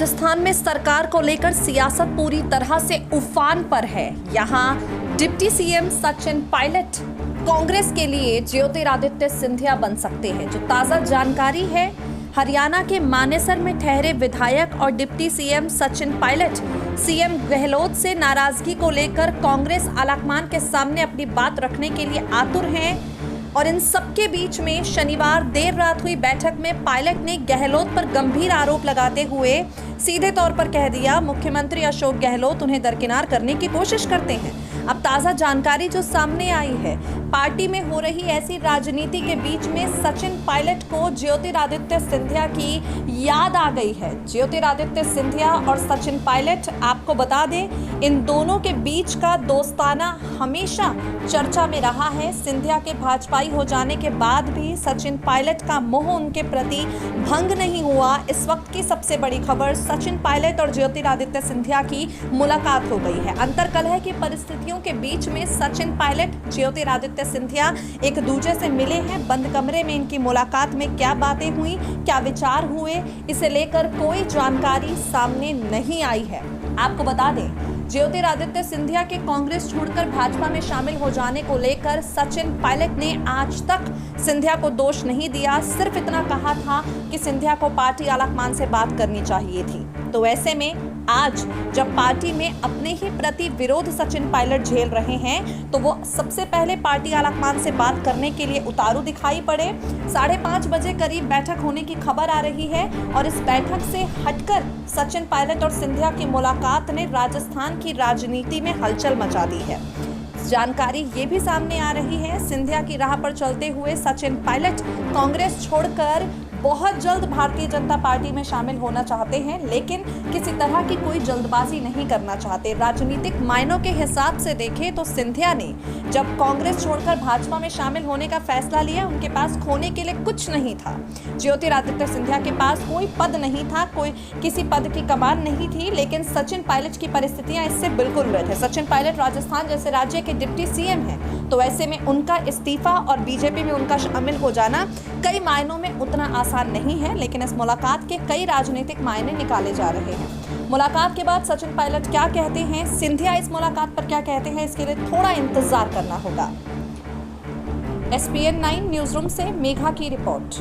राजस्थान में सरकार को लेकर सियासत पूरी तरह से उफान पर है। यहां डिप्टी सीएम सचिन पायलट कांग्रेस के लिए ज्योतिरादित्य सिंधिया बन सकते हैं। जो ताजा जानकारी है, हरियाणा के मानेसर में ठहरे विधायक और deputy CM Sachin Pilot CM Gehlot से नाराजगी को लेकर कांग्रेस आलाकमान के सामने अपनी बात रखने के लिए आतुर हैं। और इन सबके बीच में शनिवार देर रात हुई बैठक में पायलट ने गहलोत पर गंभीर आरोप लगाते हुए सीधे तौर पर कह दिया, मुख्यमंत्री अशोक गहलोत उन्हें दरकिनार करने की कोशिश करते हैं। अब ताजा जानकारी जो सामने आई है, पार्टी में हो रही ऐसी राजनीति के बीच में सचिन पायलट को ज्योतिरादित्य सिंधिया की याद आ गई है। ज्योतिरादित्य सिंधिया और सचिन पायलट, आपको बता दें, इन दोनों के बीच का दोस्ताना हमेशा चर्चा में रहा है। सिंधिया के भाजपाई हो जाने के बाद भी सचिन पायलट का मोह उनके प्रति भंग नहीं हुआ। इस वक्त की सबसे बड़ी खबर, सचिन पायलट और ज्योतिरादित्य सिंधिया की मुलाकात हो गई है। अंतर्कलह की परिस्थितियों के बीच में सचिन पायलट, ज्योतिरादित्य सिंधिया एक दूसरे से मिले हैं। बंद कमरे में इनकी मुलाकात में क्या बातें हुई, क्या विचार हुए, इसे लेकर कोई जानकारी सामने नहीं आई है। आपको बता दें, ज्योतिरादित्य सिंधिया के कांग्रेस छोड़कर भाजपा में शामिल हो जाने को लेकर सचिन पायलट ने आज तक सिंधिया को दोष नहीं दिया। सिर्फ इतना कहा था कि सिंधिया को पार्टी आलाकमान से बात करनी चाहिए थी। तो ऐसे में आज जब पार्टी में अपने ही प्रति विरोध सचिन पायलट झेल रहे हैं, तो वो सबसे पहले पार्टी आलाकमान से बात करने के लिए उतारू दिखाई पड़े। 5:30 बजे करीब बैठक होने की खबर आ रही है और इस बैठक से हटकर सचिन पायलट और सिंधिया की मुलाकात ने राजस्थान की राजनीति में हलचल मचा दी है। जानकारी ये भी सामने आ रही है, सिंधिया की राह पर चलते हुए सचिन पायलट कांग्रेस छोड़कर बहुत जल्द भारतीय जनता पार्टी में शामिल होना चाहते हैं, लेकिन किसी तरह की कोई जल्दबाजी नहीं करना चाहते। राजनीतिक मायनों के हिसाब से देखें तो सिंधिया ने जब कांग्रेस छोड़कर भाजपा में शामिल होने का फैसला लिया, उनके पास खोने के लिए कुछ नहीं था। ज्योतिरादित्य सिंधिया के पास कोई पद नहीं था, कोई किसी पद की कमान नहीं थी, लेकिन सचिन पायलट की परिस्थितियां इससे बिल्कुल उलट है। सचिन पायलट राजस्थान जैसे राज्य के डिप्टी सीएम हैं, तो ऐसे में उनका इस्तीफा और बीजेपी में उनका शामिल हो जाना कई मायनों में उतना आसान नहीं है, लेकिन इस मुलाकात के कई राजनीतिक मायने निकाले जा रहे हैं। मुलाकात के बाद सचिन पायलट क्या कहते हैं, सिंधिया इस मुलाकात पर क्या कहते हैं, इसके लिए थोड़ा इंतजार करना होगा। SPN 9 न्यूज रूम से मेघा की रिपोर्ट।